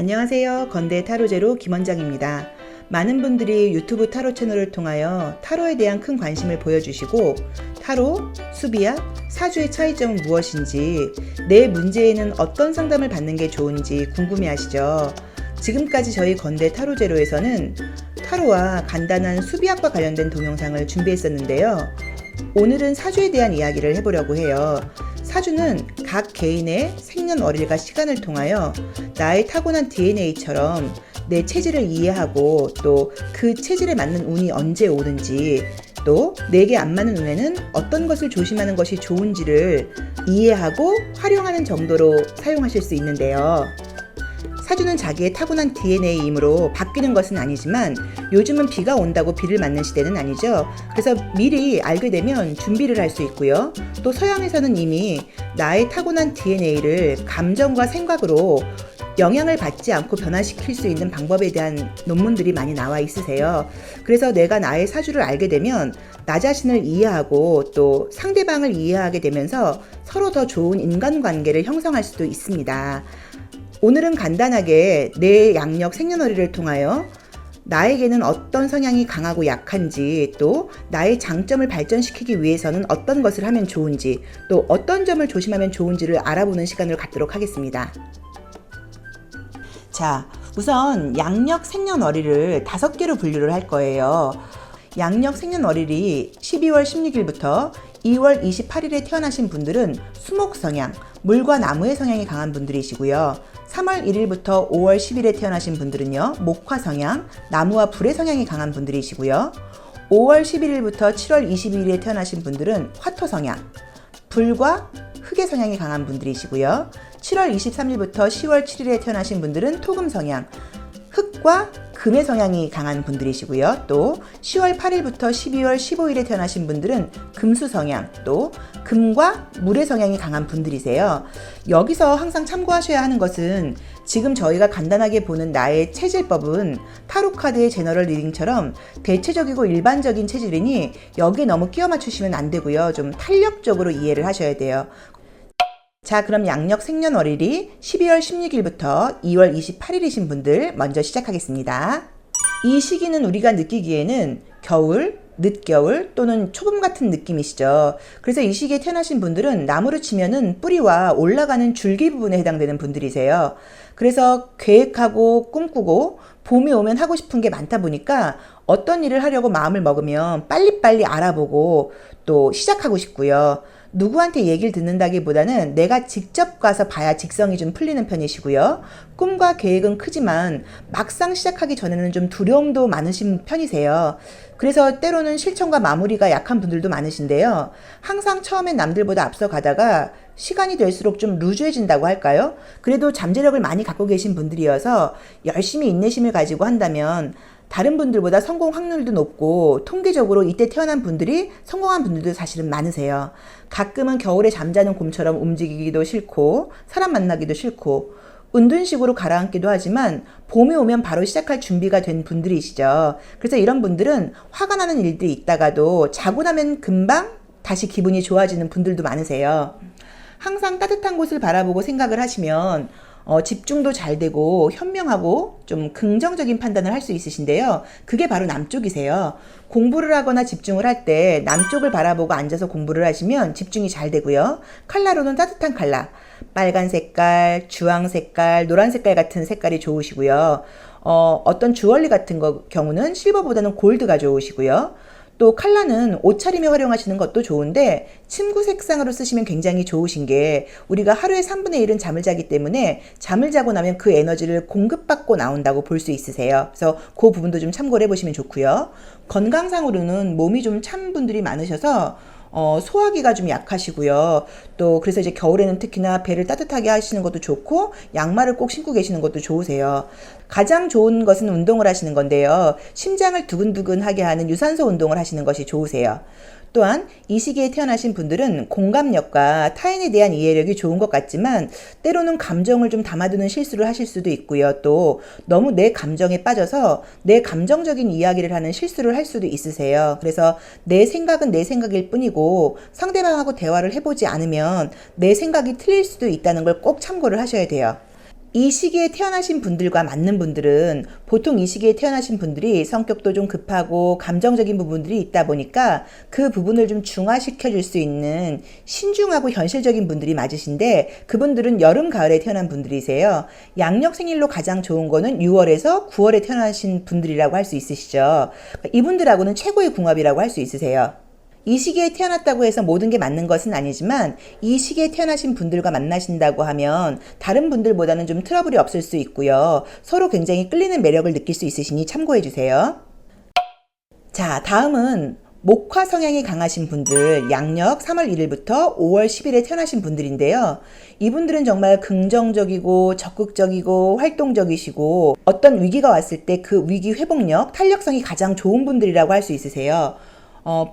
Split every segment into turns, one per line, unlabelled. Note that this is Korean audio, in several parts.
안녕하세요. 건대 타로제로 김원장입니다. 많은 분들이 유튜브 타로 채널을 통하여 타로에 대한 큰 관심을 보여주시고 타로, 수비야, 사주의 차이점은 무엇인지, 내 문제에는 어떤 상담을 받는 게 좋은지 궁금해하시죠? 지금까지 저희 건대 타로제로에서는 타로와 간단한 수비학과 관련된 동영상을 준비했었는데요. 오늘은 사주에 대한 이야기를 해보려고 해요. 사주는 각 개인의 생년월일과 시간을 통하여 나의 타고난 DNA처럼 내 체질을 이해하고 또 그 체질에 맞는 운이 언제 오는지, 또 내게 안 맞는 운에는 어떤 것을 조심하는 것이 좋은지를 이해하고 활용하는 정도로 사용하실 수 있는데요. 사주는 자기의 타고난 DNA이므로 바뀌는 것은 아니지만 요즘은 비가 온다고 비를 맞는 시대는 아니죠. 그래서 미리 알게 되면 준비를 할 수 있고요. 또 서양에서는 이미 나의 타고난 DNA를 감정과 생각으로 영향을 받지 않고 변화시킬 수 있는 방법에 대한 논문들이 많이 나와 있으세요. 그래서 내가 나의 사주를 알게 되면 나 자신을 이해하고 또 상대방을 이해하게 되면서 서로 더 좋은 인간관계를 형성할 수도 있습니다. 오늘은 간단하게 내 양력 생년월일을 통하여 나에게는 어떤 성향이 강하고 약한지, 또 나의 장점을 발전시키기 위해서는 어떤 것을 하면 좋은지, 또 어떤 점을 조심하면 좋은지를 알아보는 시간을 갖도록 하겠습니다. 자, 우선 양력 생년월일을 5개로 분류를 할 거예요. 양력 생년월일이 12월 16일부터 2월 28일에 태어나신 분들은 수목 성향, 물과 나무의 성향이 강한 분들이시고요. 3월 1일부터 5월 10일에 태어나신 분들은요, 목화 성향, 나무와 불의 성향이 강한 분들이시고요. 5월 11일부터 7월 22일에 태어나신 분들은 화토 성향, 불과 흑의 성향이 강한 분들이시고요. 7월 23일부터 10월 7일에 태어나신 분들은 토금 성향, 흑과 금의 성향이 강한 분들이시고요. 또 10월 8일부터 12월 15일에 태어나신 분들은 금수 성향, 또 금과 물의 성향이 강한 분들이세요. 여기서 항상 참고하셔야 하는 것은 지금 저희가 간단하게 보는 나의 체질법은 타로카드의 제너럴 리딩처럼 대체적이고 일반적인 체질이니 여기에 너무 끼워 맞추시면 안 되고요. 좀 탄력적으로 이해를 하셔야 돼요. 자, 그럼 양력 생년월일이 12월 16일부터 2월 28일이신 분들 먼저 시작하겠습니다. 이 시기는 우리가 느끼기에는 겨울, 늦겨울 또는 초봄 같은 느낌이시죠. 그래서 이 시기에 태어나신 분들은 나무로 치면은 뿌리와 올라가는 줄기 부분에 해당되는 분들이세요. 그래서 계획하고 꿈꾸고 봄이 오면 하고 싶은 게 많다 보니까 어떤 일을 하려고 마음을 먹으면 빨리빨리 알아보고 또 시작하고 싶고요. 누구한테 얘기를 듣는다기보다는 내가 직접 가서 봐야 직성이 좀 풀리는 편이시고요. 꿈과 계획은 크지만 막상 시작하기 전에는 좀 두려움도 많으신 편이세요. 그래서 때로는 실천과 마무리가 약한 분들도 많으신데요. 항상 처음엔 남들보다 앞서가다가 시간이 될수록 좀 루즈해진다고 할까요? 그래도 잠재력을 많이 갖고 계신 분들이어서 열심히 인내심을 가지고 한다면 다른 분들보다 성공 확률도 높고 통계적으로 이때 태어난 분들이 성공한 분들도 사실은 많으세요. 가끔은 겨울에 잠자는 곰처럼 움직이기도 싫고 사람 만나기도 싫고 은둔식으로 가라앉기도 하지만 봄이 오면 바로 시작할 준비가 된 분들이시죠. 그래서 이런 분들은 화가 나는 일들이 있다가도 자고 나면 금방 다시 기분이 좋아지는 분들도 많으세요. 항상 따뜻한 곳을 바라보고 생각을 하시면 집중도 잘 되고 현명하고 좀 긍정적인 판단을 할 수 있으신데요. 그게 바로 남쪽이세요. 공부를 하거나 집중을 할 때 남쪽을 바라보고 앉아서 공부를 하시면 집중이 잘 되고요. 컬러로는 따뜻한 컬러, 빨간 색깔, 주황 색깔, 노란 색깔 같은 색깔이 좋으시고요. 어떤 주얼리 같은 경우는 실버보다는 골드가 좋으시고요. 또 컬러는 옷차림에 활용하시는 것도 좋은데 침구 색상으로 쓰시면 굉장히 좋으신 게 우리가 하루에 3분의 1은 잠을 자기 때문에 잠을 자고 나면 그 에너지를 공급받고 나온다고 볼 수 있으세요. 그래서 그 부분도 좀 참고를 해보시면 좋고요. 건강상으로는 몸이 좀 찬 분들이 많으셔서 소화기가 좀 약하시고요. 또 그래서 이제 겨울에는 특히나 배를 따뜻하게 하시는 것도 좋고 양말을 꼭 신고 계시는 것도 좋으세요. 가장 좋은 것은 운동을 하시는 건데요. 심장을 두근두근하게 하는 유산소 운동을 하시는 것이 좋으세요. 또한 이 시기에 태어나신 분들은 공감력과 타인에 대한 이해력이 좋은 것 같지만 때로는 감정을 좀 담아두는 실수를 하실 수도 있고요. 또 너무 내 감정에 빠져서 내 감정적인 이야기를 하는 실수를 할 수도 있으세요. 그래서 내 생각은 내 생각일 뿐이고 상대방하고 대화를 해보지 않으면 내 생각이 틀릴 수도 있다는 걸 꼭 참고를 하셔야 돼요. 이 시기에 태어나신 분들과 맞는 분들은 보통 이 시기에 태어나신 분들이 성격도 좀 급하고 감정적인 부분들이 있다 보니까 그 부분을 좀 중화시켜 줄 수 있는 신중하고 현실적인 분들이 맞으신데 그분들은 여름, 가을에 태어난 분들이세요. 양력 생일로 가장 좋은 거는 6월에서 9월에 태어나신 분들이라고 할 수 있으시죠. 이분들하고는 최고의 궁합이라고 할 수 있으세요. 이 시기에 태어났다고 해서 모든 게 맞는 것은 아니지만 이 시기에 태어나신 분들과 만나신다고 하면 다른 분들보다는 좀 트러블이 없을 수 있고요. 서로 굉장히 끌리는 매력을 느낄 수 있으시니 참고해 주세요. 자, 다음은 목화 성향이 강하신 분들, 양력 3월 1일부터 5월 10일에 태어나신 분들인데요. 이분들은 정말 긍정적이고 적극적이고 활동적이시고 어떤 위기가 왔을 때 그 위기 회복력, 탄력성이 가장 좋은 분들이라고 할 수 있으세요.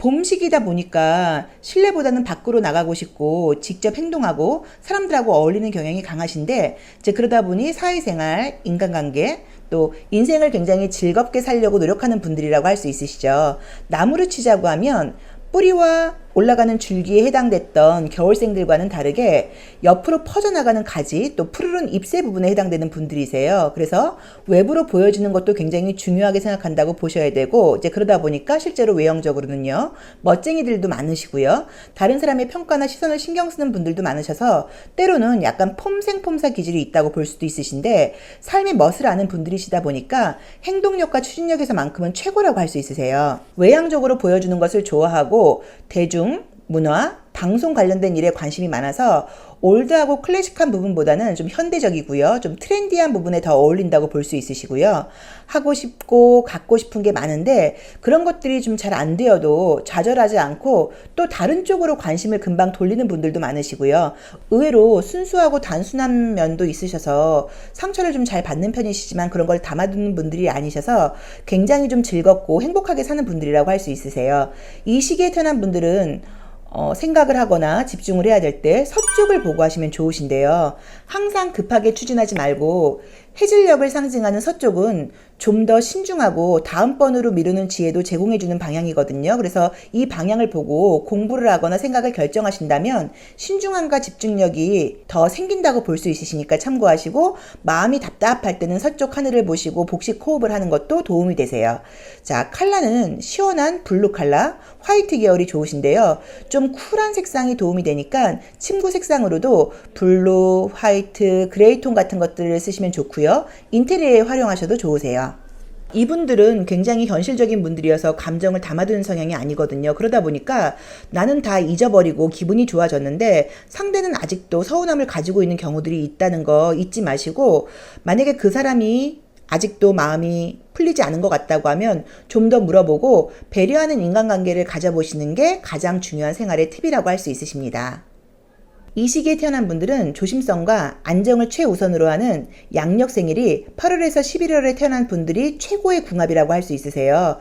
봄 시기다 보니까 실내보다는 밖으로 나가고 싶고 직접 행동하고 사람들하고 어울리는 경향이 강하신데 이제 그러다 보니 사회생활, 인간관계 또 인생을 굉장히 즐겁게 살려고 노력하는 분들이라고 할 수 있으시죠. 나무를 치자고 하면 뿌리와 올라가는 줄기에 해당됐던 겨울생들과는 다르게 옆으로 퍼져나가는 가지 또 푸르른 잎새 부분에 해당되는 분들이세요. 그래서 외부로 보여지는 것도 굉장히 중요하게 생각한다고 보셔야 되고 이제 그러다 보니까 실제로 외형적으로는요 멋쟁이들도 많으시고요. 다른 사람의 평가나 시선을 신경 쓰는 분들도 많으셔서 때로는 약간 폼생폼사 기질이 있다고 볼 수도 있으신데 삶의 멋을 아는 분들이시다 보니까 행동력과 추진력에서만큼은 최고라고 할 수 있으세요. 외향적으로 보여주는 것을 좋아하고 대중, 문화, 방송 관련된 일에 관심이 많아서 올드하고 클래식한 부분보다는 좀 현대적이고요. 좀 트렌디한 부분에 더 어울린다고 볼 수 있으시고요. 하고 싶고 갖고 싶은 게 많은데 그런 것들이 좀 잘 안 되어도 좌절하지 않고 또 다른 쪽으로 관심을 금방 돌리는 분들도 많으시고요. 의외로 순수하고 단순한 면도 있으셔서 상처를 좀 잘 받는 편이시지만 그런 걸 담아두는 분들이 아니셔서 굉장히 좀 즐겁고 행복하게 사는 분들이라고 할 수 있으세요. 이 시기에 태어난 분들은 생각을 하거나 집중을 해야 될 때 서쪽을 보고 하시면 좋으신데요. 항상 급하게 추진하지 말고 해질녘을 상징하는 서쪽은 좀 더 신중하고 다음번으로 미루는 지혜도 제공해주는 방향이거든요. 그래서 이 방향을 보고 공부를 하거나 생각을 결정하신다면 신중함과 집중력이 더 생긴다고 볼 수 있으시니까 참고하시고 마음이 답답할 때는 서쪽 하늘을 보시고 복식 호흡을 하는 것도 도움이 되세요. 자, 컬러는 시원한 블루 컬러, 화이트 계열이 좋으신데요. 좀 쿨한 색상이 도움이 되니까 침구 색상으로도 블루, 화이트, 그레이 톤 같은 것들을 쓰시면 좋고요. 인테리어에 활용하셔도 좋으세요. 이분들은 굉장히 현실적인 분들이어서 감정을 담아두는 성향이 아니거든요. 그러다 보니까 나는 다 잊어버리고 기분이 좋아졌는데 상대는 아직도 서운함을 가지고 있는 경우들이 있다는 거 잊지 마시고 만약에 그 사람이 아직도 마음이 풀리지 않은 것 같다고 하면 좀 더 물어보고 배려하는 인간관계를 가져보시는 게 가장 중요한 생활의 팁이라고 할 수 있으십니다. 이 시기에 태어난 분들은 조심성과 안정을 최우선으로 하는 양력 생일이 8월에서 11월에 태어난 분들이 최고의 궁합이라고 할 수 있으세요.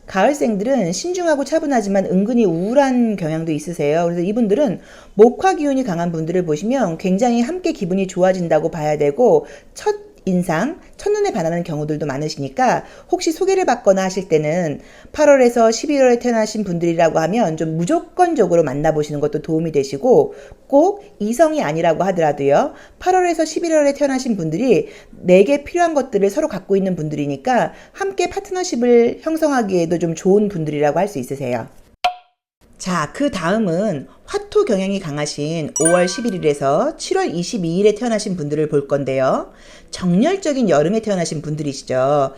가을생들은 신중하고 차분하지만 은근히 우울한 경향도 있으세요. 그래서 이분들은 목화 기운이 강한 분들을 보시면 굉장히 함께 기분이 좋아진다고 봐야 되고 첫 인상, 첫눈에 반하는 경우들도 많으시니까 혹시 소개를 받거나 하실 때는 8월에서 11월에 태어나신 분들이라고 하면 좀 무조건적으로 만나보시는 것도 도움이 되시고 꼭 이성이 아니라고 하더라도요. 8월에서 11월에 태어나신 분들이 내게 필요한 것들을 서로 갖고 있는 분들이니까 함께 파트너십을 형성하기에도 좀 좋은 분들이라고 할 수 있으세요. 자, 그 다음은 화토 경향이 강하신 5월 11일에서 7월 22일에 태어나신 분들을 볼 건데요. 정열적인 여름에 태어나신 분들이시죠.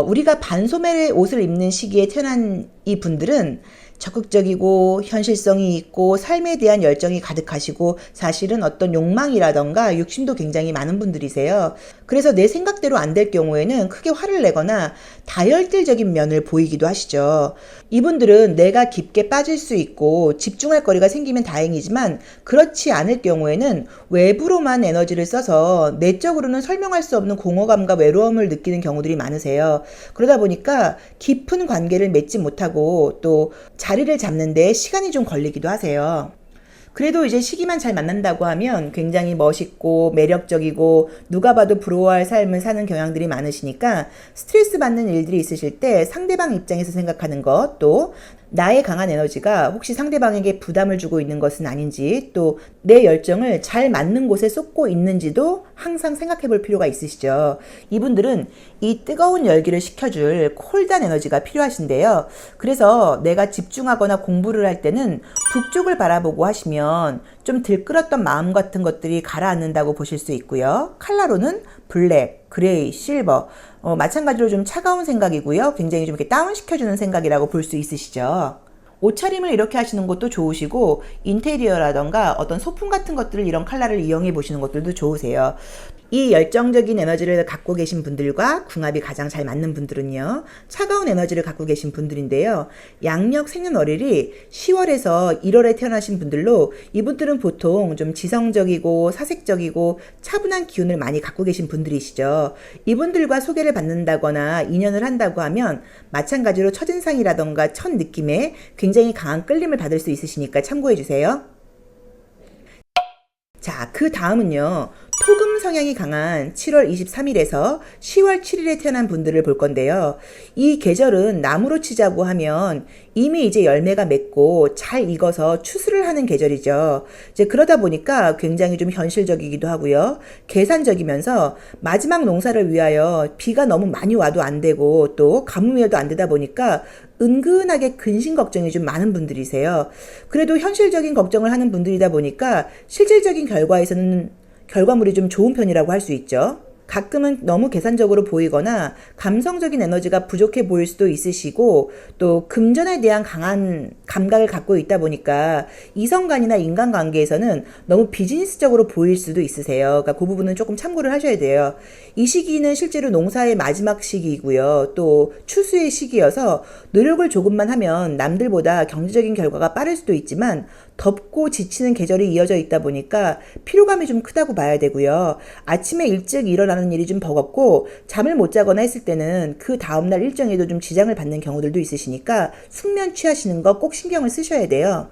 우리가 반소매 옷을 입는 시기에 태어난 이 분들은 적극적이고 현실성이 있고 삶에 대한 열정이 가득하시고 사실은 어떤 욕망이라던가 욕심도 굉장히 많은 분들이세요. 그래서 내 생각대로 안 될 경우에는 크게 화를 내거나 다혈질적인 면을 보이기도 하시죠. 이분들은 내가 깊게 빠질 수 있고 집중할 거리가 생기면 다행이지만 그렇지 않을 경우에는 외부로만 에너지를 써서 내적으로는 설명할 수 없는 공허감과 외로움을 느끼는 경우들이 많으세요. 그러다 보니까 깊은 관계를 맺지 못하고 또 자리를 잡는 데 시간이 좀 걸리기도 하세요. 그래도 이제 시기만 잘 만난다고 하면 굉장히 멋있고 매력적이고 누가 봐도 부러워할 삶을 사는 경향들이 많으시니까 스트레스 받는 일들이 있으실 때 상대방 입장에서 생각하는 것 또 나의 강한 에너지가 혹시 상대방에게 부담을 주고 있는 것은 아닌지, 또 내 열정을 잘 맞는 곳에 쏟고 있는지도 항상 생각해 볼 필요가 있으시죠. 이분들은 이 뜨거운 열기를 식혀줄 콜드한 에너지가 필요하신데요. 그래서 내가 집중하거나 공부를 할 때는 북쪽을 바라보고 하시면 좀 들끓었던 마음 같은 것들이 가라앉는다고 보실 수 있고요. 컬러로는 블랙, 그레이, 실버, 마찬가지로 좀 차가운 생각이고요. 굉장히 좀 이렇게 다운시켜주는 생각이라고 볼 수 있으시죠. 옷차림을 이렇게 하시는 것도 좋으시고, 인테리어라던가 어떤 소품 같은 것들을 이런 컬러를 이용해 보시는 것들도 좋으세요. 이 열정적인 에너지를 갖고 계신 분들과 궁합이 가장 잘 맞는 분들은요, 차가운 에너지를 갖고 계신 분들인데요. 양력 생년월일이 10월에서 1월에 태어나신 분들로, 이분들은 보통 좀 지성적이고 사색적이고 차분한 기운을 많이 갖고 계신 분들이시죠. 이분들과 소개를 받는다거나 인연을 한다고 하면 마찬가지로 첫인상이라던가 첫 느낌에 굉장히 강한 끌림을 받을 수 있으시니까 참고해 주세요. 자, 그 다음은요, 토금 성향이 강한 7월 23일에서 10월 7일에 태어난 분들을 볼 건데요. 이 계절은 나무로 치자고 하면 이미 이제 열매가 맺고 잘 익어서 추수를 하는 계절이죠. 이제 그러다 보니까 굉장히 좀 현실적이기도 하고요. 계산적이면서 마지막 농사를 위하여 비가 너무 많이 와도 안 되고 또 가뭄이 와도 안 되다 보니까 은근하게 근심 걱정이 좀 많은 분들이세요. 그래도 현실적인 걱정을 하는 분들이다 보니까 실질적인 결과물이 좀 좋은 편이라고 할 수 있죠. 가끔은 너무 계산적으로 보이거나 감성적인 에너지가 부족해 보일 수도 있으시고, 또 금전에 대한 강한 감각을 갖고 있다 보니까 이성간이나 인간관계에서는 너무 비즈니스적으로 보일 수도 있으세요. 그러니까 그 부분은 조금 참고를 하셔야 돼요. 이 시기는 실제로 농사의 마지막 시기이고요. 또 추수의 시기여서 노력을 조금만 하면 남들보다 경제적인 결과가 빠를 수도 있지만, 덥고 지치는 계절이 이어져 있다 보니까 피로감이 좀 크다고 봐야 되고요. 아침에 일찍 일어나는 일이 좀 버겁고 잠을 못 자거나 했을 때는 그 다음날 일정에도 좀 지장을 받는 경우들도 있으시니까 숙면 취하시는 거 꼭 신경을 쓰셔야 돼요.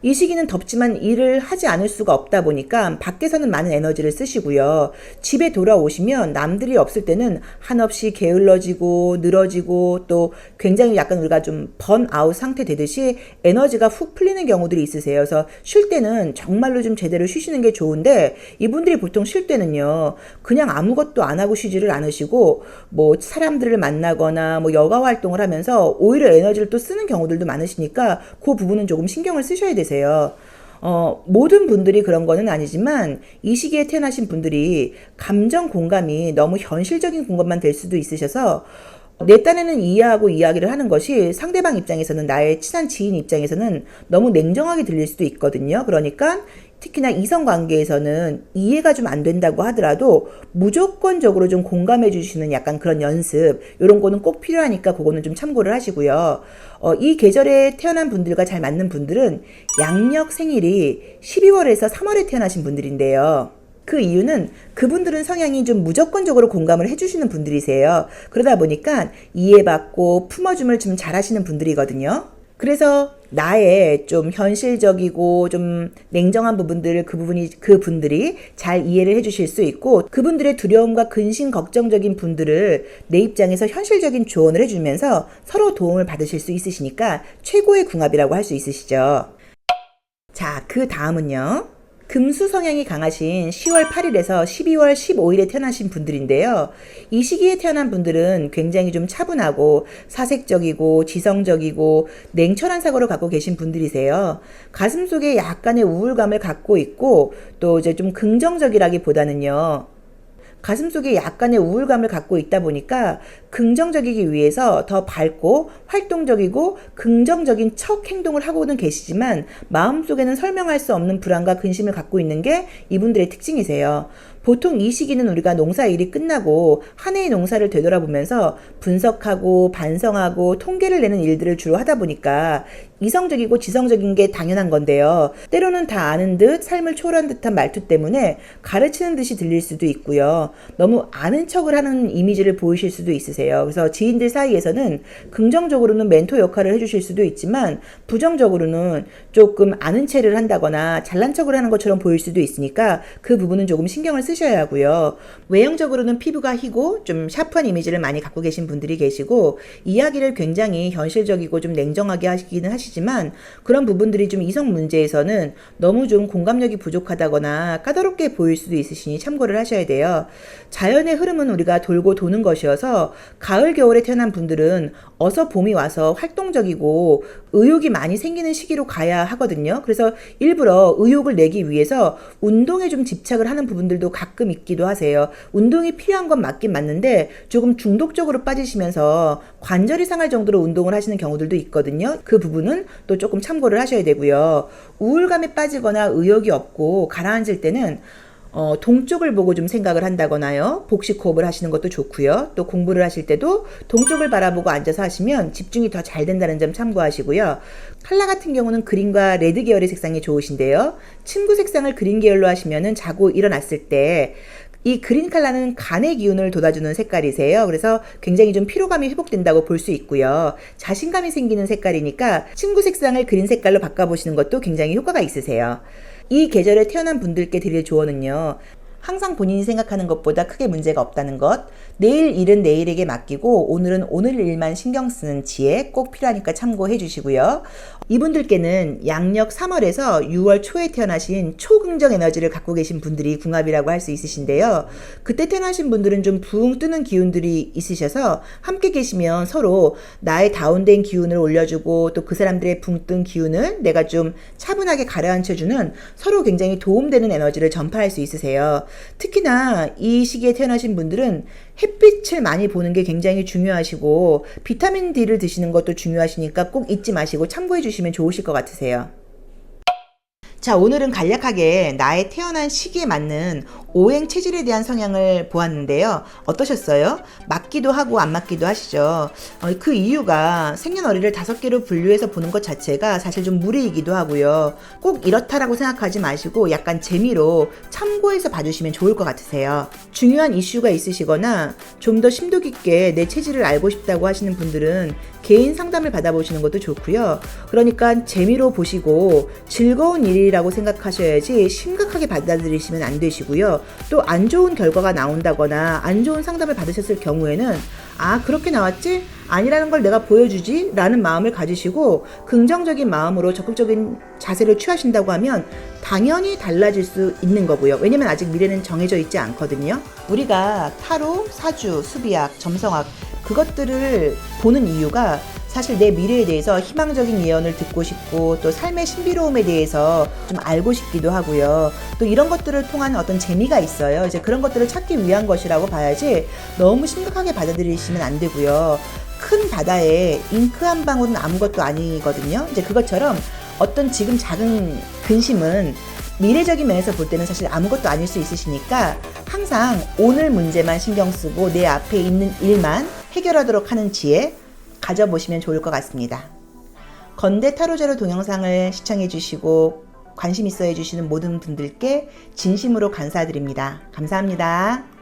이 시기는 덥지만 일을 하지 않을 수가 없다 보니까 밖에서는 많은 에너지를 쓰시고요. 집에 돌아오시면 남들이 없을 때는 한없이 게을러지고 늘어지고, 또 굉장히 약간 우리가 좀 번아웃 상태 되듯이 에너지가 훅 풀리는 경우들이 있으세요. 그래서 쉴 때는 정말로 좀 제대로 쉬시는 게 좋은데, 이분들이 보통 쉴 때는요, 그냥 아무것도 안 하고 쉬지를 않으시고 뭐 사람들을 만나거나 뭐 여가 활동을 하면서 오히려 에너지를 또 쓰는 경우들도 많으시니까 그 부분은 조금 신경을 쓰셔야 되세요. 모든 분들이 그런 거는 아니지만 이 시기에 태어나신 분들이 감정 공감이 너무 현실적인 공감만 될 수도 있으셔서 내 딴에는 이해하고 이야기를 하는 것이 상대방 입장에서는, 나의 친한 지인 입장에서는 너무 냉정하게 들릴 수도 있거든요. 그러니까 특히나 이성관계에서는 이해가 좀 안 된다고 하더라도 무조건적으로 좀 공감해 주시는 약간 그런 연습, 이런 거는 꼭 필요하니까 그거는 좀 참고를 하시고요. 이 계절에 태어난 분들과 잘 맞는 분들은 양력 생일이 12월에서 3월에 태어나신 분들인데요. 그 이유는 그분들은 성향이 좀 무조건적으로 공감을 해주시는 분들이세요. 그러다 보니까 이해받고 품어줌을 좀 잘하시는 분들이거든요. 그래서 나의 좀 현실적이고 좀 냉정한 부분들을 그분들이 잘 이해를 해주실 수 있고, 그분들의 두려움과 근심 걱정적인 분들을 내 입장에서 현실적인 조언을 해주면서 서로 도움을 받으실 수 있으시니까 최고의 궁합이라고 할 수 있으시죠. 자, 그 다음은요, 금수 성향이 강하신 10월 8일에서 12월 15일에 태어나신 분들인데요. 이 시기에 태어난 분들은 굉장히 좀 차분하고 사색적이고 지성적이고 냉철한 사고를 갖고 계신 분들이세요. 가슴속에 약간의 우울감을 갖고 있고, 또 이제 좀 긍정적이라기보다는요, 가슴속에 약간의 우울감을 갖고 있다 보니까 긍정적이기 위해서 더 밝고 활동적이고 긍정적인 척 행동을 하고는 계시지만 마음속에는 설명할 수 없는 불안과 근심을 갖고 있는 게 이분들의 특징이세요. 보통 이 시기는 우리가 농사일이 끝나고 한 해의 농사를 되돌아보면서 분석하고 반성하고 통계를 내는 일들을 주로 하다 보니까 이성적이고 지성적인 게 당연한 건데요. 때로는 다 아는 듯 삶을 초월한 듯한 말투 때문에 가르치는 듯이 들릴 수도 있고요. 너무 아는 척을 하는 이미지를 보이실 수도 있으세요. 그래서 지인들 사이에서는 긍정적으로는 멘토 역할을 해주실 수도 있지만 부정적으로는 조금 아는 체를 한다거나 잘난 척을 하는 것처럼 보일 수도 있으니까 그 부분은 조금 신경을 쓰셔야 참으셔야 하고요. 외형적으로는 피부가 희고 좀 샤프한 이미지를 많이 갖고 계신 분들이 계시고 이야기를 굉장히 현실적이고 좀 냉정하게 하시기는 하시지만 그런 부분들이 좀 이성 문제에서는 너무 좀 공감력이 부족하다거나 까다롭게 보일 수도 있으시니 참고를 하셔야 돼요. 자연의 흐름은 우리가 돌고 도는 것이어서 가을 겨울에 태어난 분들은 어서 봄이 와서 활동적이고 의욕이 많이 생기는 시기로 가야 하거든요. 그래서 일부러 의욕을 내기 위해서 운동에 좀 집착을 하는 부분들도 가끔 있기도 하세요. 운동이 필요한 건 맞긴 맞는데 조금 중독적으로 빠지시면서 관절이 상할 정도로 운동을 하시는 경우들도 있거든요. 그 부분은 또 조금 참고를 하셔야 되고요. 우울감에 빠지거나 의욕이 없고 가라앉을 때는 동쪽을 보고 좀 생각을 한다거나요. 복식 호흡을 하시는 것도 좋고요. 또 공부를 하실 때도 동쪽을 바라보고 앉아서 하시면 집중이 더 잘 된다는 점 참고하시고요. 컬러 같은 경우는 그린과 레드 계열의 색상이 좋으신데요. 침구 색상을 그린 계열로 하시면은 자고 일어났을 때 이 그린 컬러는 간의 기운을 돋아주는 색깔이세요. 그래서 굉장히 좀 피로감이 회복된다고 볼 수 있고요. 자신감이 생기는 색깔이니까 침구 색상을 그린 색깔로 바꿔보시는 것도 굉장히 효과가 있으세요. 이 계절에 태어난 분들께 드릴 조언은요. 항상 본인이 생각하는 것보다 크게 문제가 없다는 것, 내일 일은 내일에게 맡기고 오늘은 오늘 일만 신경 쓰는 지혜 꼭 필요하니까 참고해 주시고요. 이분들께는 양력 3월에서 6월 초에 태어나신 초긍정 에너지를 갖고 계신 분들이 궁합이라고 할 수 있으신데요. 그때 태어나신 분들은 좀 붕 뜨는 기운들이 있으셔서 함께 계시면 서로 나의 다운된 기운을 올려주고 또 그 사람들의 붕 뜬 기운을 내가 좀 차분하게 가라앉혀주는 서로 굉장히 도움되는 에너지를 전파할 수 있으세요. 특히나 이 시기에 태어나신 분들은 햇빛을 많이 보는 게 굉장히 중요하시고 비타민 D를 드시는 것도 중요하시니까 꼭 잊지 마시고 참고해 주시면 좋으실 것 같으세요. 자, 오늘은 간략하게 나의 태어난 시기에 맞는 오행 체질에 대한 성향을 보았는데요. 어떠셨어요? 맞기도 하고 안 맞기도 하시죠. 그 이유가 생년월일을 5개로 분류해서 보는 것 자체가 사실 좀 무리이기도 하고요. 꼭 이렇다라고 생각하지 마시고 약간 재미로 참고해서 봐주시면 좋을 것 같으세요. 중요한 이슈가 있으시거나 좀 더 심도 깊게 내 체질을 알고 싶다고 하시는 분들은 개인 상담을 받아보시는 것도 좋고요. 그러니까 재미로 보시고 즐거운 일이라고 생각하셔야지 심각하게 받아들이시면 안 되시고요. 또 안 좋은 결과가 나온다거나 안 좋은 상담을 받으셨을 경우에는 아, 그렇게 나왔지? 아니라는 걸 내가 보여주지? 라는 마음을 가지시고 긍정적인 마음으로 적극적인 자세를 취하신다고 하면 당연히 달라질 수 있는 거고요. 왜냐면 아직 미래는 정해져 있지 않거든요. 우리가 타로, 사주, 수비학, 점성학 그것들을 보는 이유가 사실 내 미래에 대해서 희망적인 예언을 듣고 싶고 또 삶의 신비로움에 대해서 좀 알고 싶기도 하고요. 또 이런 것들을 통한 어떤 재미가 있어요. 이제 그런 것들을 찾기 위한 것이라고 봐야지 너무 심각하게 받아들이시면 안 되고요. 큰 바다에 잉크 한 방울은 아무것도 아니거든요. 이제 그것처럼 어떤 지금 작은 근심은 미래적인 면에서 볼 때는 사실 아무것도 아닐 수 있으시니까 항상 오늘 문제만 신경 쓰고 내 앞에 있는 일만 해결하도록 하는 지혜 가져보시면 좋을 것 같습니다. 건대 타로제로 동영상을 시청해 주시고 관심 있어 해주시는 모든 분들께 진심으로 감사드립니다. 감사합니다.